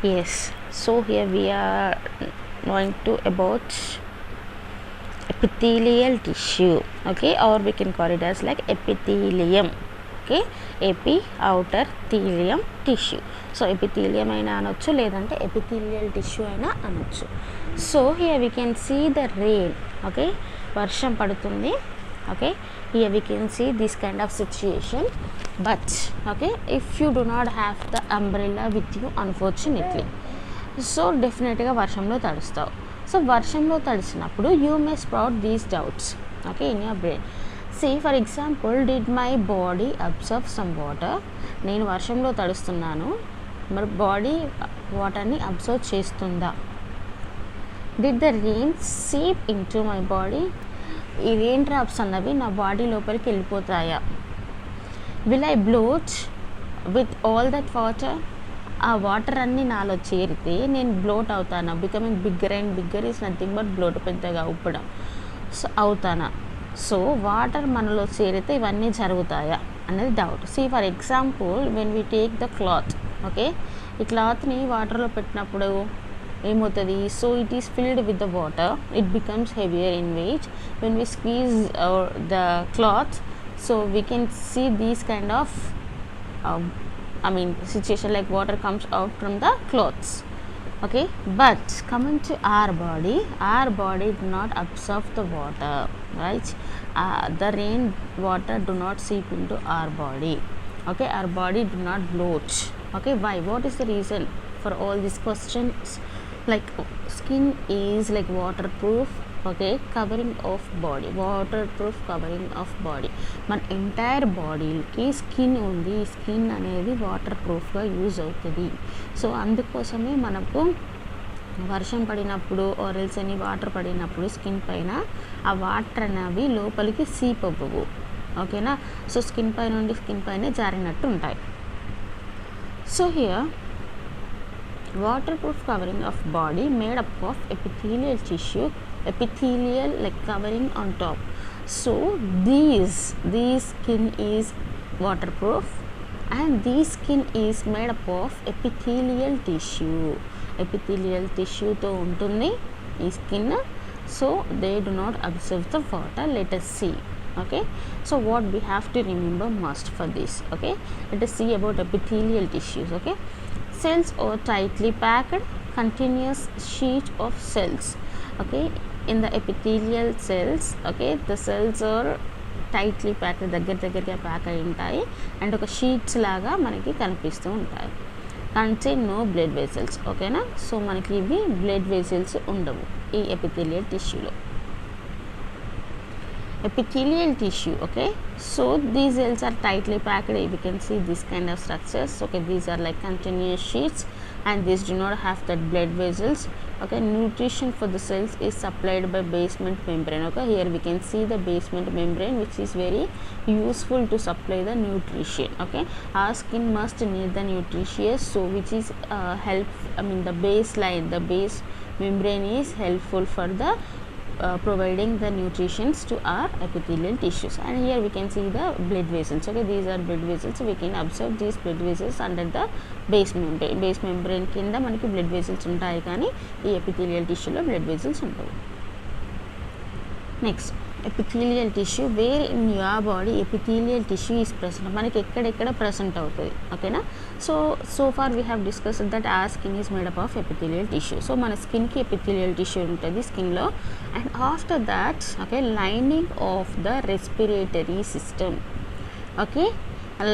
Yes, so here we are going to about epithelial tissue, okay, or we can call it as like epithelium, okay, epi outer thelium tissue. So epithelium aina anochu ledante epithelial tissue aina anochu. So here we can see the rain, okay, varsham padutundi, okay, here we can see this kind of situation. But okay, if you do not have the umbrella with you, unfortunately, so డెఫినెట్గా వర్షంలో తడుస్తావు. So వర్షంలో తడిసినప్పుడు you may sprout these doubts, okay, in your brain. See for example, did my body absorb some water? నేను వర్షంలో తడుస్తున్నాను, మరి body వాటర్ని అబ్జర్వ్ చేస్తుందా? Did the rain seep into my body? ఈ రెయిన్ డ్రాప్స్ అన్నవి నా బాడీ లోపలికి వెళ్ళిపోతాయా? Will I bloat with all that water? ఆ వాటర్ అన్నీ నాలో చేరితే నేను బ్లోట్ అవుతానా? Becoming bigger and bigger is nothing but bloat, పెద్దగా ఉప్పడం. సో అవుతానా? సో వాటర్ మనలో చేరితే ఇవన్నీ జరుగుతాయా అనేది doubt. See for example, when we take the cloth, okay, ఈ క్లాత్ని వాటర్లో పెట్టినప్పుడు ఏమవుతుంది? So it is filled with the water, it becomes heavier in weight. When we squeeze the cloth, so we can see these kind of situation like water comes out from the clothes, okay. But coming to our body do not absorb the water, right? The rain water do not seep into our body, okay. Our body do not bloat, okay. Why? What is the reason for all these questions? Like skin is like waterproof, okay, covering of body, water proof covering of body. మన entire బాడీకి skin ఉంది, ఈ skin అనేది water ప్రూఫ్గా use అవుతుంది. So అందుకోసమే మనకు వర్షం పడినప్పుడు ఆరెల్స్ అని వాటర్ పడినప్పుడు స్కిన్ పైన ఆ వాటర్ అనేవి లోపలికి సీప్ అవ్వవు, ఓకేనా. సో స్కిన్ పై నుండి స్కిన్ పైన జారినట్టు ఉంటాయి. So here waterproof covering of body made up of epithelial tissue, epithelial like covering on top. So these skin is waterproof and this skin is made up of epithelial tissue తో ఉంటుంది ఈ skin. So they do not absorb the water. Let us see, okay. So what we have to remember must for this, okay. Let us see about epithelial tissues, okay. Cells are tightly packed continuous sheet of cells, okay. In the epithelial cells, okay, the cells are tightly packed, దగ్గరగా pack అయి ఉంటాయి and ఒక sheets లాగా మనకి కనిపిస్తూ ఉంటాయి. Contain no blood vessels, ఓకేనా. So మనకి ఇవి బ్లడ్ వెసల్స్ ఉండవు ఈ ఎపిథీలియల్ టిష్యూలో. Epithelial tissue, okay, so these cells are tightly packed. We can see this kind of structures, okay. These are like continuous sheets and these do not have that blood vessels, okay. Nutrition for the cells is supplied by basement membrane, okay. Here we can see the basement membrane which is very useful to supply the nutrition, okay. Our skin must need the nutritious, so which is the baseline, the base membrane is helpful for the providing the nutritions to our epithelial tissues. And here we can see the blood vessels, okay. These are blood vessels, so we can observe these blood vessels under the base membrane కింద మనకి blood vessels ఉంటాయి కానీ ఈ epithelial టిష్యూలో blood vessels ఉండవు. Next epithelial tissue, where in your body epithelial tissue is present, మనకి ఎక్కడెక్కడ present అవుతుంది, ఓకేనా. So far we have discussed that ఆ skin is made up of epithelial tissue. So మన స్కిన్కి ఎపిథీలియల్ టిష్యూ ఉంటుంది స్కిన్లో. And after that, okay, lining of the respiratory system, okay,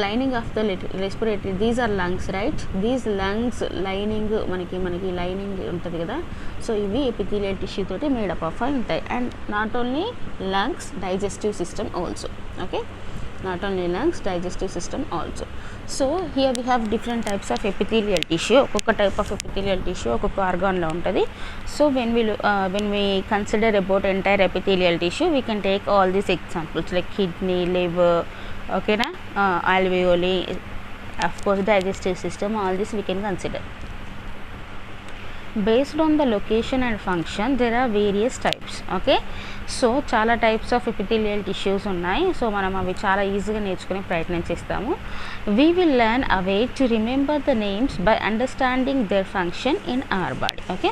lining of the respiratory, these are lungs, right. These lungs lining మనకి lining ఉంటుంది కదా. So ఇవి epithelial tissue తోటి made up of అయి ఉంటాయి. And not only lungs, digestive system also, okay, not only lungs, digestive system also. So here we have different types of epithelial tissue. ఒక్కొక్క type of epithelial tissue ఒక్కొక్క ఆర్గాన్లో ఉంటుంది. So when we consider about entire epithelial tissue, we can take all these examples like kidney, liver, ఓకేనా, alveoli, of course digestive system, all this we can consider. Based on the location and function there are various types. Okay, so చాలా types of epithelial tissues ఉన్నాయి. So మనం అవి చాలా ఈజీగా నేర్చుకునే ప్రయత్నం చేస్తాము. We will learn a way to remember the names by understanding their function in our body. Okay,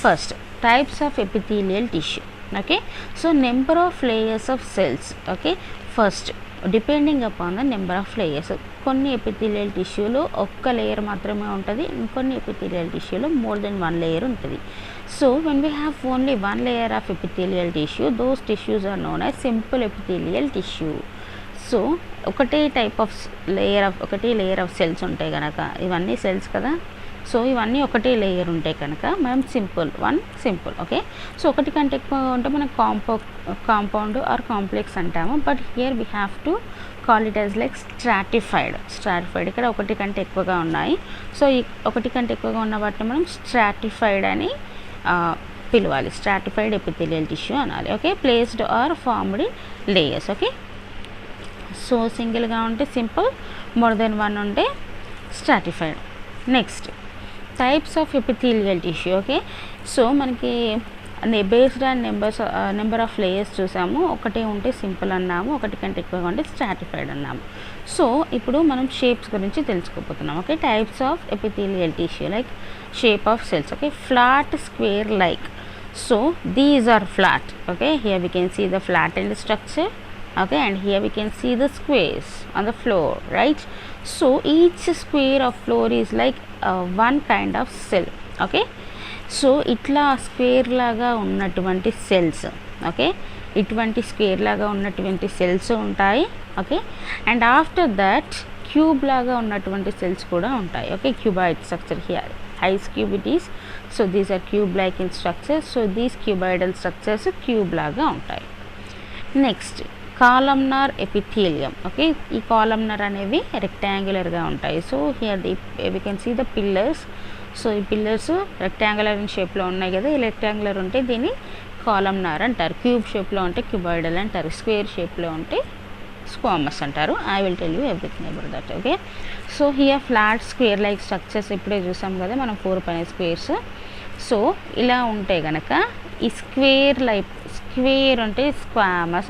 first types of epithelial tissue. Okay, so number of layers of cells. Okay, first depending upon the number of layers. కొన్ని epithelial టిష్యూలో ఒక్క layer మాత్రమే ఉంటుంది, ఇంకొన్ని epithelial టిష్యూలో more than one layer ఉంటుంది. So when we have only one layer of epithelial tissue, those tissues are known as simple epithelial tissue. So ఒకటే layer of cells ఉంటాయి కనుక, ఇవన్నీ సెల్స్ కదా, సో ఇవన్నీ ఒకటే లేయర్ ఉంటాయి కనుక మనం సింపుల్. ఓకే, సో ఒకటి కంటే ఎక్కువ ఉంటే మనం కాంపౌండ్ ఆర్ కాంప్లెక్స్ అంటాము. But here we have to call it as like stratified. ఇక్కడ ఒకటి కంటే ఎక్కువగా ఉన్నాయి. సో ఈ ఒకటి కంటే ఎక్కువగా ఉన్న వాటిని మనం స్ట్రాటిఫైడ్ అని పిలవాలి. స్ట్రాటిఫైడ్ ఎపిథీలియల్ టిష్యూ అనాలి. Okay, placed or formed in layers. Okay, so సింగిల్గా ఉంటే సింపుల్, మోర్ దెన్ వన్ ఉంటే stratified. Next types of epithelial tissue. Okay, so మనకి based on number of layers చూసాము. ఒకటే ఉంటే సింపుల్ అన్నాము, ఒకటి కంటే ఎక్కువగా ఉంటే స్ట్రాటిఫైడ్ అన్నాము. సో ఇప్పుడు మనం షేప్స్ గురించి తెలుసుకోబోతున్నాం. Okay, types of epithelial tissue like shape of cells. Okay, flat, square like. So these are flat. Okay, here we can see the flattened structure. Okay, and here we can see the squares on the floor, right? So each square of floor is like one kind of cell. Okay, so ఇట్లా square లాగా ఉన్నటువంటి cells. Okay, ఇటువంటి square లాగా ఉన్నటువంటి cells ఉంటాయి. Okay, and after that cube లాగా ఉన్నటువంటి cells కూడా ఉంటాయి. Okay, cuboid structure here his cube it is. So these are cube like in structures. So these cuboidal structures cube లాగా ఉంటాయి. Next columnar epithelium. ఓకే, ఈ columnar అనేవి రెక్టాంగులర్గా ఉంటాయి. So here we can see the pillars. So ఈ pillars rectangular షేప్లో ఉన్నాయి కదా, ఈ రెక్టాంగులర్ ఉంటే దీన్ని కాలమ్నార్ అంటారు. క్యూబ్ షేప్లో ఉంటే క్యూబాయిడల్ అంటారు. స్క్వేర్ షేప్లో ఉంటే స్క్వామస్ అంటారు. I will tell you everything about that. Okay, so here flat square like structures ఇప్పుడే చూసాం కదా మనం 4 పైన స్క్వేర్స్. సో ఇలా ఉంటే కనుక ఈ స్క్వేర్ అంటే స్క్వామస్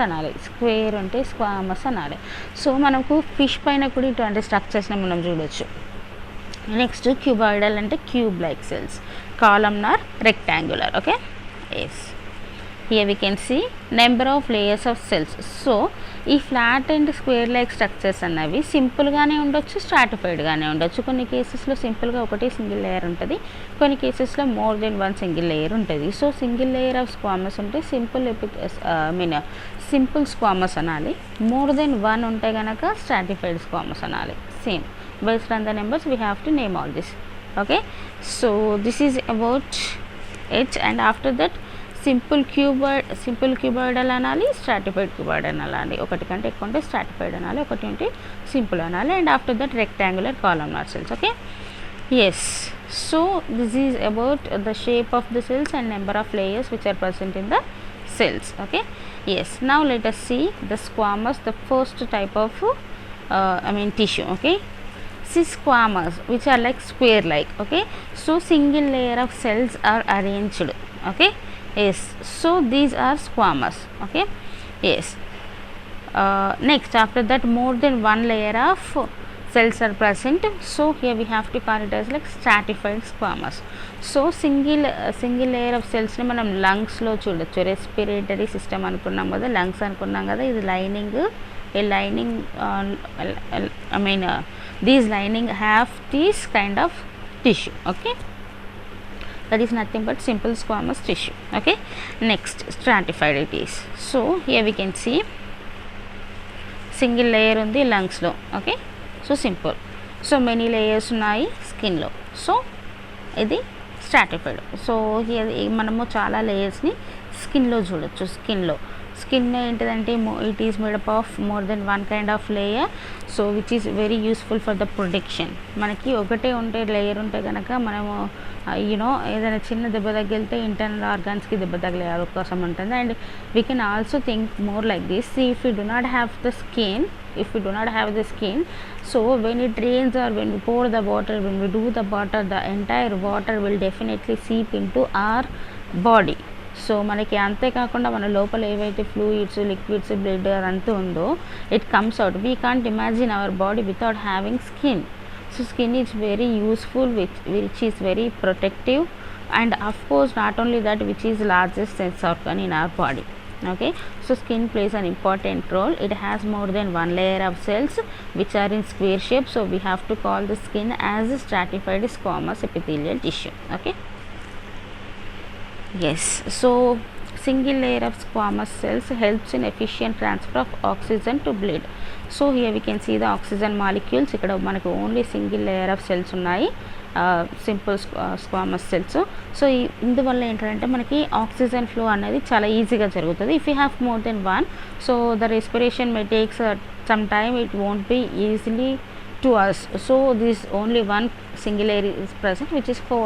అనాలి. సో మనకు ఫిష్ పైన కూడా ఇటువంటి స్ట్రక్చర్స్ని మనం చూడొచ్చు. నెక్స్ట్ క్యూబాయిడల్ అంటే cube like cells, columnar rectangular. Okay, yes, here we can see number of layers of cells. So ఈ flat and square like structures అన్నవి సింపుల్గానే ఉండొచ్చు, స్ట్రాటిఫైడ్గానే ఉండొచ్చు. కొన్ని కేసెస్లో సింపుల్గా ఒకటే సింగిల్ లేయర్ ఉంటుంది, కొన్ని కేసెస్లో more than one single layer ఉంటుంది. So single layer of squamous ఉంటే సింపుల్ స్క్వామస్ అనాలి. మోర్ దెన్ వన్ ఉంటే కనుక స్ట్రాటిఫైడ్ స్క్వామస్ అనాలి. Same based on the numbers we have to name all this. Okay, so this is about it. And after that simple cuboidal అనాలి, stratified cuboidal అనాలి. ఒకటి కంటే ఎక్కువ ఉంటే స్ట్రాటిఫైడ్ అనాలి, ఒకటి ఉంటే సింపుల్ అనాలి. And after that rectangular columnar cells. Okay, yes, so this is about the shape of the cells and number of layers which are present in the cells. Okay, yes, now let us see the squamous, the first type of tissue. Okay, squamous, which are like square like. Okay, so single layer of cells are arranged. Okay, yes, so these are squamous. Okay, yes, next after that more than one layer of cells are present. So here we have to call it as like stratified squamous. So single layer of cells ni manam lungs lo చూడొచ్చు. Respiratory system అనుకున్నాం కదా, lungs అనుకున్నాం కదా, ఇది lining, these lining have this kind of tissue. Okay, that is nothing but simple squamous tissue. Okay, next stratified it is. So here we can see single layer undi lungs lo. Okay, so simple. So many layers ఉన్నాయి skin లో. So ఇది stratified. So here మనము చాలా లేయర్స్ని స్కిన్లో చూడొచ్చు. Skin ఏంటిదంటే it is made up of more than one kind of layer. So which is very useful for the protection. మనకి ఒకటే layer ఉంటే కనుక మనము ఏదైనా చిన్న దెబ్బ తగిలితే ఇంటర్నల్ ఆర్గాన్స్కి దెబ్బ తగిలే అవకాశం ఉంటుంది. And we can also think more like this, if you do not have the skin, if we do not have the skin, so when it rains or when we pour the water, when we do the water, the entire water will definitely seep into our body. So మనకి అంతేకాకుండా మన లోపల ఏవైతే fluids, liquids, blood అదంతా ఉందో it comes out. We can't imagine our body without having skin. So skin is very useful, which is very protective, and of course not only that, which is largest sense organ in our body. Okay, so skin plays an important role. It has more than one layer of cells which are in square shape, so we have to call the skin as stratified squamous epithelial tissue. Okay, yes, so single layer of squamous cells helps in efficient transfer of oxygen to blood. So here we can see the oxygen molecules. ikkada manaku only single layer of cells unnayi, simple squamous cells. So ఇందువల్ల ఏంటంటే మనకి oxygen flow అనేది చాలా ఈజీగా జరుగుతుంది. If you have more than one, so the respiration may takes some time, it won't be easily to us. So this only one single air is present which is for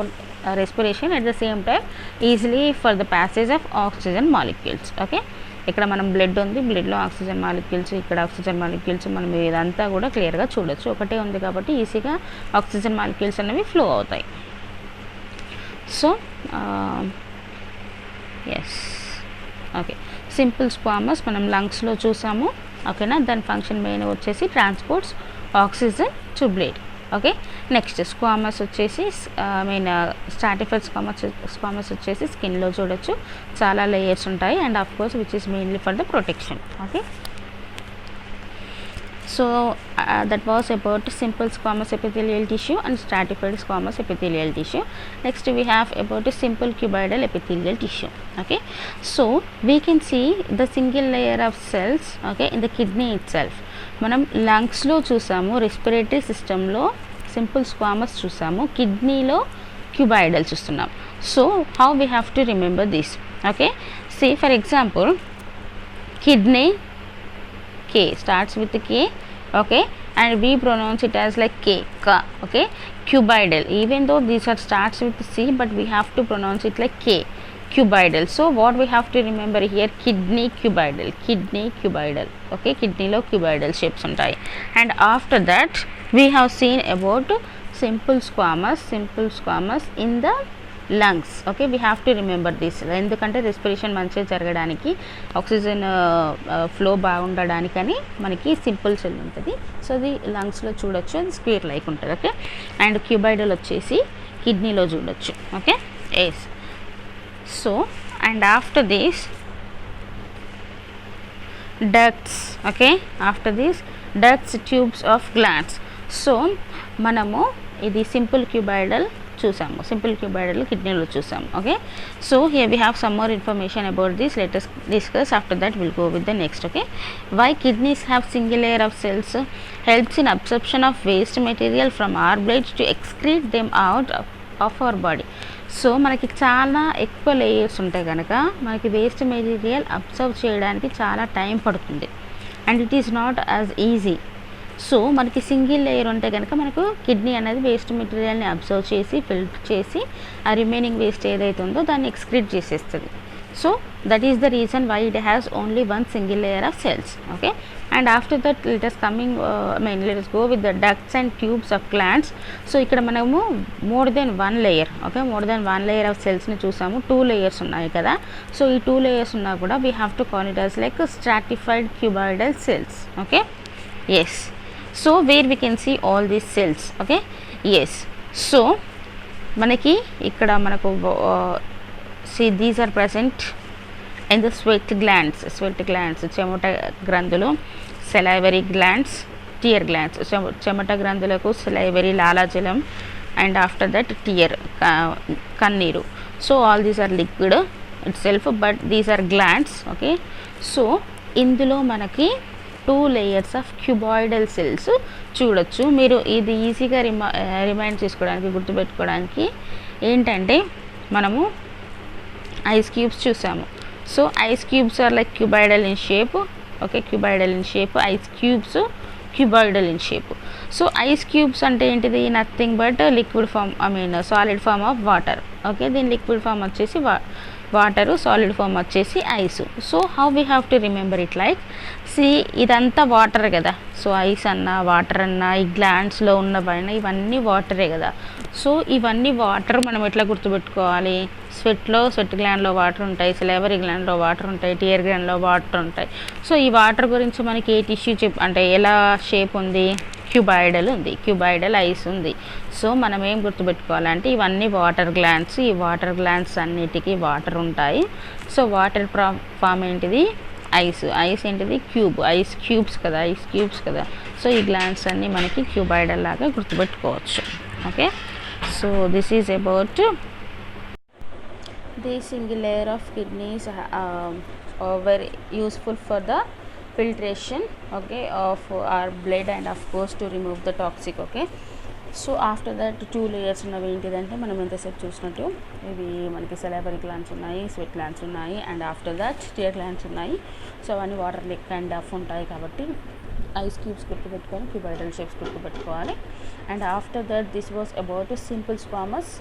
respiration, at the same time easily for the passage of oxygen molecules. Okay, ఇక్కడ మనం blood ఉంది, బ్లడ్లో oxygen molecules, ఇక్కడ oxygen molecules, మనం ఇదంతా కూడా క్లియర్గా చూడొచ్చు. ఒకటే ఉంది కాబట్టి ఈజీగా ఆక్సిజన్ మాలిక్యూల్స్ అనేవి ఫ్లో అవుతాయి. So yes, okay, simple squamous మనం లంగ్స్లో చూసాము. ఓకేనా, దాని ఫంక్షన్ మెయిన్ వచ్చేసి transports oxygen to blood. Okay, next squamous వచ్చేసి స్ట్రాటిఫైడ్ స్క్వామస్ వచ్చేసి స్కిన్లో చూడొచ్చు, చాలా లేయర్స్ ఉంటాయి, and of course which is mainly for the protection. Okay, so that was about simple squamous epithelial tissue and stratified squamous epithelial tissue. Next we have about a simple cuboidal epithelial tissue. Okay, so we can see the single layer of cells, okay, in the kidney itself. మనం లంగ్స్లో చూసాము, respiratory సిస్టంలో simple squamous చూసాము, కిడ్నీలో cuboidal చూస్తున్నాం. So how we have to remember this? Okay, see for example kidney, K starts with K, okay, and we pronounce it as like K, Ka, okay. Cuboidal, even though these are starts with C, but we have to pronounce it like K, cuboidal. So what we have to remember here, kidney cuboidal, okay, kidney lo cuboidal shapes ఉంటాయి. And after that we have seen about simple squamous in the lungs. Okay, we have to remember this, ఎందుకంటే respiration మంచిగా జరగడానికి, oxygen flow బాగుండడానికని మనకి simple cell ఉంటుంది. So అది లంగ్స్లో చూడొచ్చు, అది స్క్వేర్ లైక్ ఉంటుంది. ఓకే, అండ్ క్యూబాయిడల్ వచ్చేసి కిడ్నీలో చూడొచ్చు. Okay, yes. So and after this ducts, okay, after this ducts, tubes of glands. So మనము ఇది సింపుల్ క్యూబాయిడల్ చూసాము, సింపుల్ క్యూబాయిడల్ కిడ్నీలో చూసాము. Okay, so here we have some more information about this. Let us discuss. After that we'll go with the next. Okay, why kidneys have single layer of cells? Helps in absorption of waste material from our blood to excrete them out of our body. So మనకి చాలా ఎక్కువ layers ఉంటాయి కనుక మనకి waste material observe చేయడానికి చాలా time పడుతుంది, and it is not as easy. So మనకి సింగిల్ లేయర్ ఉంటే కనుక మనకు కిడ్నీ అనేది వేస్ట్ మెటీరియల్ని అబ్జర్వ్ చేసి ఫిల్టర్ చేసి ఆ రిమైనింగ్ వేస్ట్ ఏదైతే ఉందో దాన్ని ఎక్స్క్రీట్ చేసేస్తుంది. So that is the reason why it has only one single layer of cells. Okay, and after that let us go with the ducts and tubes of glands. So ikkada manamu more than one layer, okay, more than one layer of cells ni chusamu, two layers unnayi kada. So ee two layers unna kuda we have to call it as like a stratified cuboidal cells. Okay, yes, so where we can see all these cells. Okay, yes, so manaki ikkada manaku see these are present in the sweat glands, చెమట గ్రంథులు, salivary glands, tear glands. చెమట గ్రంథులకు salivary లాలాజలం, and after that tear కన్నీరు. So all these are liquid itself, but these are glands. Okay, so ఇందులో మనకి 2 layers of cuboidal cells చూడొచ్చు. మీరు ఇది ఈజీగా రిమైండ్ చేసుకోవడానికి, గుర్తుపెట్టుకోవడానికి ఏంటంటే మనము ఐస్ క్యూబ్స్ చూసాము. So ice cubes are like cuboidal in shape. Okay, cuboidal in shape, ice cubes cuboidal in shape. So ice cubes అంటే ఏంటిది, nothing but liquid form, solid form of water. Okay, దీని liquid form వచ్చేసి water, solid form వచ్చేసి ice. So how we have to remember it like see ఇదంతా water కదా. So ice అన్న water అన్న ఈ గ్లాండ్స్లో ఉన్నవైనా ఇవన్నీ వాటరే కదా. సో ఇవన్నీ వాటర్ మనం ఎట్లా గుర్తుపెట్టుకోవాలి? స్వెట్ గ్లాండ్లో వాటర్ ఉంటాయి, సెలవరీ గ్లాండ్లో వాటర్ ఉంటాయి, టియర్ గ్లాండ్లో వాటర్ ఉంటాయి. సో ఈ వాటర్ గురించి మనకి ఏ టిష్యూ అంటే ఎలా షేప్ ఉంది? క్యూబాయిడల్ ఉంది, క్యూబాయిడల్ ఐస్ ఉంది. సో మనం ఏం గుర్తుపెట్టుకోవాలంటే ఇవన్నీ వాటర్ గ్లాండ్స్. ఈ వాటర్ గ్లాండ్స్ అన్నిటికీ వాటర్ ఉంటాయి. సో వాటర్ ఫామ్ ఏంటిది? ఐస్. ఐస్ ఏంటిది? క్యూబ్. ఐస్ క్యూబ్స్ కదా, ఐస్ క్యూబ్స్ కదా. సో ఈ గ్లాండ్స్ అన్నీ మనకి క్యూబాయిడల్ లాగా గుర్తుపెట్టుకోవచ్చు. Okay, so this is about the single layer of kidneys are very useful for the filtration, okay, of our blood and of course to remove the toxic. Okay, so after that 2 layers ఉన్నవి ఏంటిదంటే మనం ఎంతసేపు చూసినట్టు ఇవి మనకి salivary glands ఉన్నాయి, sweat glands ఉన్నాయి, and after that tear glands ఉన్నాయి. సో అవన్నీ వాటర్ లిక్ అండ్ డఫ్ ఉంటాయి కాబట్టి ఐస్ క్యూబ్స్ గుర్తుపెట్టుకొని క్యూబాయిడల్ షేప్స్ గుర్తుపెట్టుకోవాలి. And after that this was about simple squamous,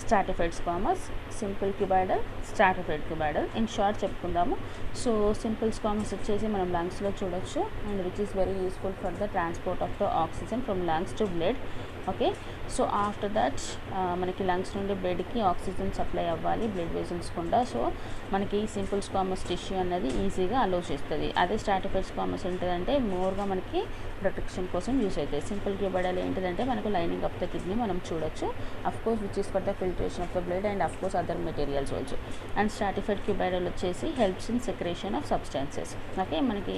stratified squamous, simple cuboidal, stratified cuboidal. In short చెప్పుకుందాము. So simple squamous వచ్చేసి మనం లంగ్స్లో చూడొచ్చు and which is very useful for the transport of the oxygen from lungs to blood. Okay, so after that మనకి lungs నుండి బ్లడ్కి oxygen supply అవ్వాలి blood vessels గుండా. So మనకి సింపుల్ స్క్వామస్ టిష్యూ అనేది ఈజీగా అలో చేస్తుంది. అదే స్ట్రాటిఫైడ్ స్క్వామస్ ఏంటిదంటే మోర్గా మనకి ప్రొటెక్షన్ కోసం యూస్ అవుతాయి. సింపుల్ క్యూబాయిడల్ ఏంటిదంటే మనకు లైనింగ్ ఆఫ్ ద కిడ్నీ మనం చూడొచ్చు, of course which is for the filtration of the blood and of course other materials also. And stratified cuboidal వచ్చేసి helps in secretion of substances. Okay, మనకి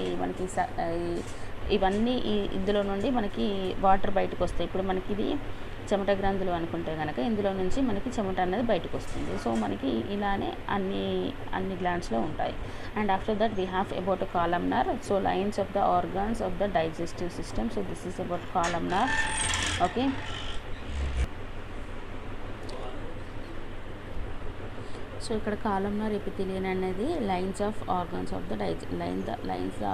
ఇవన్నీ ఇందులో నుండి మనకి వాటర్ బయటకు వస్తాయి. ఇప్పుడు మనకి ఇది చెమట గ్రంథులు అనుకుంటే కనుక ఇందులో నుంచి మనకి చెమట అనేది బయటకు వస్తుంది. సో మనకి ఇలానే అన్ని గ్లాండ్స్లో ఉంటాయి. And after that we have about columnar. So lines of the organs of the digestive system. So this is about columnar. Okay, so ఇక్కడ కాలమ్నార్ ఎపిథీలియం అనేది lines of organs of the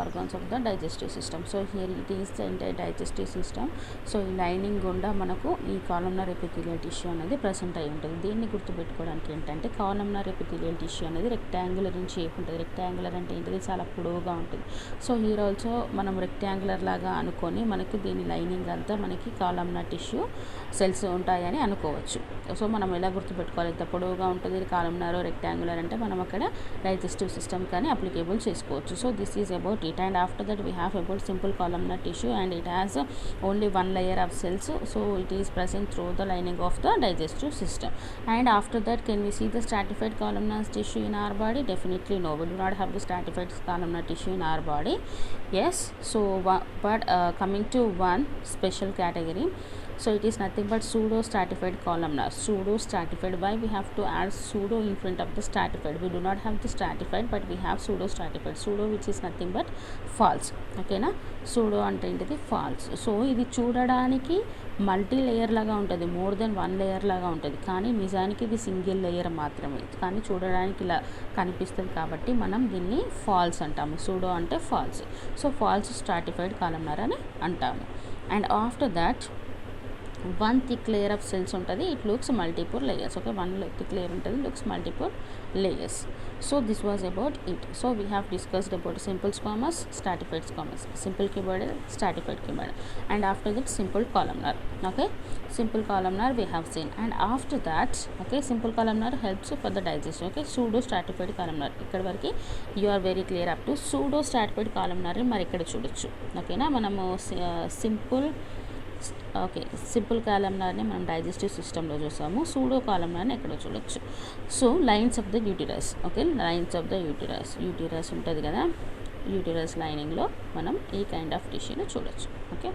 organs of the digestive system. So here it is the entire digestive system. So ఈ lining గుండా మనకు ఈ columnar epithelial tissue అనేది present అయి ఉంటుంది. దీన్ని గుర్తుపెట్టుకోవడానికి ఏంటంటే కాలమ్నార్ ఎపిథీలియల్ టిష్యూ అనేది రెక్టాంగులర్ ఇన్ షేప్ ఉంటుంది. రెక్టాంగులర్ అంటే ఏంటిది? చాలా పొడవుగా ఉంటుంది. సో హియర్ ఆల్సో మనం రెక్టాంగులర్ లాగా అనుకొని మనకి దీని లైనింగ్ అంతా మనకి కాలమ్నార్ టిష్యూ సెల్స్ ఉంటాయని అనుకోవచ్చు. సో మనం ఎలా గుర్తుపెట్టుకోవాలి? ఇంత పొడవుగా ఉంటుంది కాలమ్నార్ రెక్టాంగులర్ అంటే మనం అక్కడ డైజెస్టివ్ సిస్టమ్ కానీ అప్లికేబుల్ చేసుకోవచ్చు. So this is about it. And after that we have about simple columnar tissue and it has only 1 layer of cells. So it is present through the lining of the digestive system. And after that, can we see the stratified columnar tissue in our body? Definitely no, we do not have the stratified columnar tissue in our body. Yes, so but coming to one special category, so it is nothing but pseudo stratified columnar. Pseudo stratified, why we have to add pseudo in front of the stratified? We do not have the stratified but we have pseudo stratified. Pseudo which is nothing but false. Okay na, pseudo అంటే ఏంటిది? Falls. So ఇది చూడడానికి multi layer లాగా ఉంటుంది, more than 1 layer లాగా ఉంటుంది, కానీ నిజానికి ఇది సింగిల్ లేయర్ మాత్రమే, కానీ చూడడానికి ఇలా కనిపిస్తుంది కాబట్టి మనం దీన్ని ఫాల్స్ అంటాము. సూడో అంటే false. So false stratified columnar అని అంటాము. And after that 1 thick layer of cells ఉంటుంది. It looks multiple layers. Okay, 1 thick layer ఉంటుంది, looks multiple layers. So this was about it. So we have discussed about simple squamous, stratified squamous, simple cuboidal, stratified cuboidal, and after that simple columnar. Okay, simple columnar we have seen. And after that okay, simple columnar helps for the digestion. Okay, pseudo stratified columnar ఇక్కడ వరకు you are very clear up to. Pseudo stratified columnar మరి ఇక్కడ చూడొచ్చు. ఓకేనా, మనము simple కాలమ్నార్ని మనం digestive సిస్టంలో చూసాము, సూడో కాలమ్నార్ని ఎక్కడ చూడొచ్చు. So lines of the uterus. Okay, lines of the uterus ఉంటుంది కదా, యూటిరస్ లైనింగ్లో మనం ఈ కైండ్ ఆఫ్ టిష్యూని చూడొచ్చు. Okay,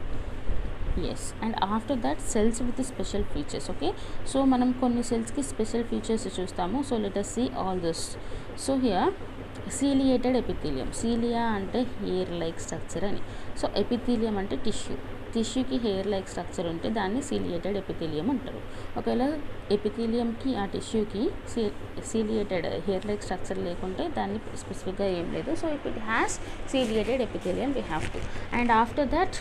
yes. And after that cells with special features. Okay, so మనం కొన్ని సెల్స్కి స్పెషల్ ఫీచర్స్ చూస్తాము. So let us see all this. So here ciliated epithelium. Cilia అంటే హెయిర్ లైక్ స్ట్రక్చర్ అని. సో ఎపిథీలియం అంటే టిష్యూకి హెయిర్ లైక్ స్ట్రక్చర్ ఉంటే దాన్ని సీలియేటెడ్ ఎపిథీలియం అంటారు. ఒకవేళ ఎపిథీలియంకి ఆ టిష్యూకి సీలియేటెడ్ హెయిర్ లైక్ స్ట్రక్చర్ లేకుంటే దాన్ని స్పెసిఫిక్గా ఏం లేదు. So if it has ciliated epithelium we have to. And after that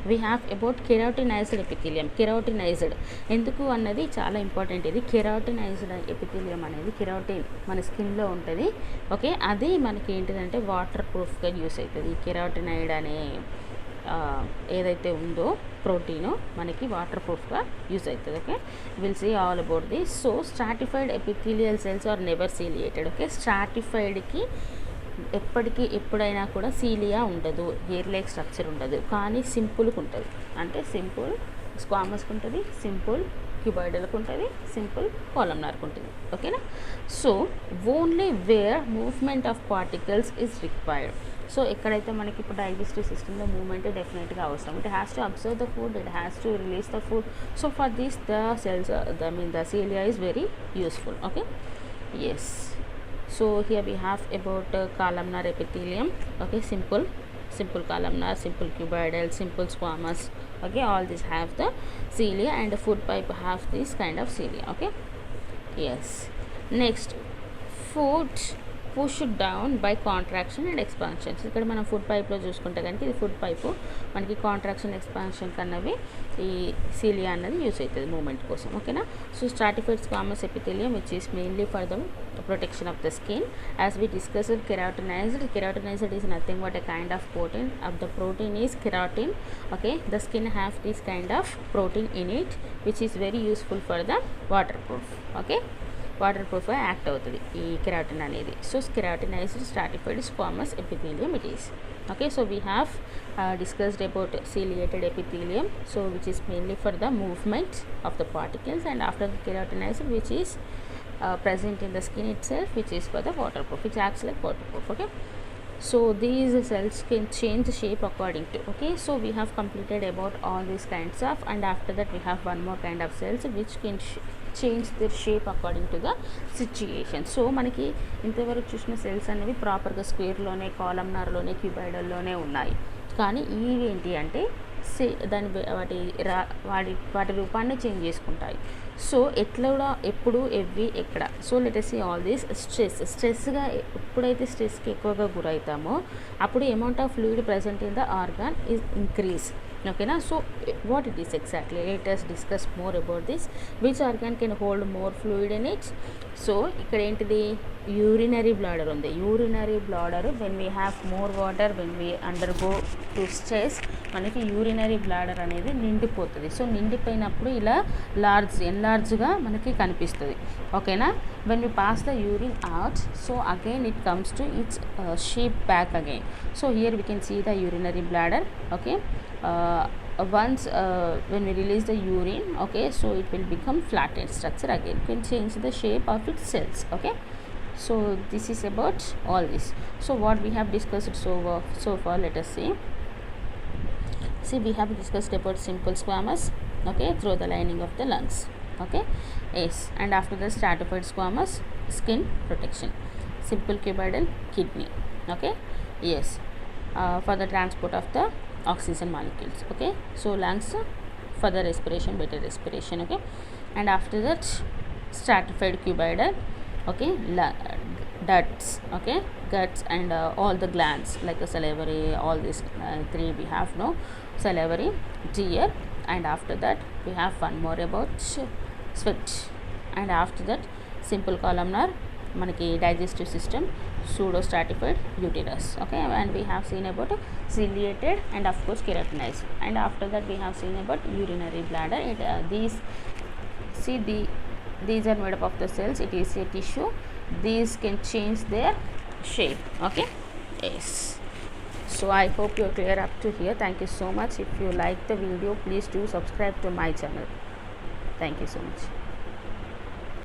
we have about keratinised epithelium. Keratinised ఎందుకు అన్నది చాలా ఇంపార్టెంట్. ఇది కెరాటినైజ్డ్ ఎపిథీలియం అనేది కెరాటిన్ మన స్కిన్లో ఉంటుంది. ఓకే, అది మనకి ఏంటిదంటే వాటర్ ప్రూఫ్గా యూస్ అవుతుంది. కెరాటినైడ్ అనే ఏదైతే ఉందో ప్రోటీను మనకి వాటర్ ప్రూఫ్గా యూజ్ అవుతుంది. Okay, will see all about this. So stratified epithelial cells are never ciliated. Okay, స్ట్రాటిఫైడ్కి ఎప్పుడైనా కూడా సీలియా ఉండదు, హెయిర్ లైక్ స్ట్రక్చర్ ఉండదు, కానీ సింపుల్గా ఉంటుంది. అంటే సింపుల్ స్క్వామస్కి ఉంటుంది, సింపుల్ క్యూబాయిడల్కి ఉంటుంది, సింపుల్ కాలమ్నార్కి ఉంటుంది. ఓకేనా. So only where movement of particles is required. So ఎక్కడైతే మనకి ఇప్పుడు డైజెస్టివ్ సిస్టంలో మూవ్మెంట్ డెఫినెట్గా అవసరం. It has to observe the food, it has to release the food. So for this the cells the cilia is very useful. Okay, yes. So here we have about columnar epithelium. Okay, simple columnar, simple cuboidal, simple squamous. Okay, all these have the cilia, and the food pipe have this kind of cilia. Okay, yes. Next, food pushed down by contraction and expansions. ఇక్కడ మనం food పైప్లో చూసుకుంటే కనుక ఇది food pipe మనకి contraction expansion కన్నవి ఈ cilia అన్నది యూస్ అవుతుంది మూమెంట్ కోసం. ఓకేనా. So stratified squamous epithelium which is mainly for the protection of the skin. As we discussed keratinized is nothing but a kind of protein. Of the protein is keratin. Okay, the skin have this kind of protein in it which is very useful for the water proof. Okay, water ప్రూఫ్గా act అవుతుంది ఈ keratin అనేది. So keratinized stratified squamous epithelium it is. Okay, so we have discussed about ciliated epithelium, so which is mainly for the movement of the particles, and after the keratinized which is present in the skin itself, which is for the waterproof, which acts like waterproof. Okay, so these cells can change shape according to. Okay, so we have completed about all these kinds of, and after that we have one more kind of cells which can change their shape according to the situation. So మనకి ఇంతవరకు చూసిన cells అనేవి ప్రాపర్గా స్క్వేర్లోనే, కాలమ్నార్లోనే, క్యూబాయిడల్లోనే ఉన్నాయి. కానీ ఇవి ఏంటి అంటే వాటి రూపాన్ని చేంజ్ చేసుకుంటాయి. సో ఎప్పుడు ఎక్కడ. So let us see all this. స్ట్రెస్గా ఎప్పుడైతే స్ట్రెస్కి ఎక్కువగా గురవుతామో అప్పుడు amount of fluid present in the organ is increase. Okay. So what it is exactly, let us discuss more about this. Which organ can hold more fluid in it? సో ఇక్కడ ఏంటిది, urinary bladder ఉంది. Urinary bladder when we have more water, when we undergo to stress, మనకి urinary bladder అనేది నిండిపోతుంది. సో నిండిపోయినప్పుడు ఇలా ఎన్లార్జ్గా మనకి కనిపిస్తుంది. ఓకేనా. When we pass the urine out, so again it comes to its shape back again. So here we can see the urinary bladder. Okay, once when we release the urine, okay, so it will become flattened structure again, can change the shape of its cells. Okay, so this is about all this. So what we have discussed so far, let us see we have discussed about simple squamous, okay, through the lining of the lungs. Okay, yes, and after the stratified squamous, skin protection, simple cuboidal, kidney. Okay, yes, for the transport of the oxygen molecules. Okay, so lungs for the respiration, better respiration. Okay, and after that stratified cuboidal, okay, ducts, okay, guts, and all the glands like the salivary, all these three we have, no, salivary, tear, and after that we have one more about sweat, and after that simple columnar, మనకి digestive system, pseudo stratified uterus. Okay, and we have scene about ciliated and of course keratinized, and after that we have seen about urinary bladder. These are made up of the cells. It is a tissue. These can change their shape. Okay, yes. So I hope you are clear up to here. Thank you so much. If you like the video, please do subscribe to my channel. Thank you so much.